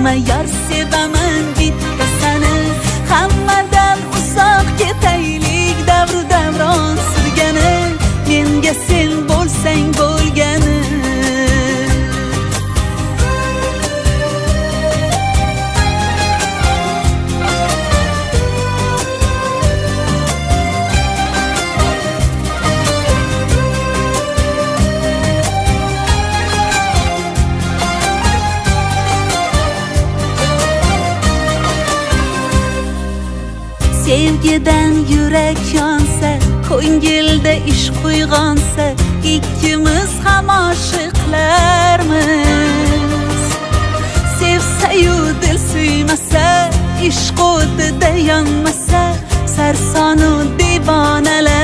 Nima yar sevaman bitta seni hammadan uzoq ketaylik davru davron surgani menga sen bo'lsang bo'lgani Sevgiden yürek yansa, ko'ngilda ishq uyg'onsa, ikkimiz ham oshiqlarmiz. Sevsa-yu dil suymasa, ishq o'tida yonmasa, sarsonu devonalar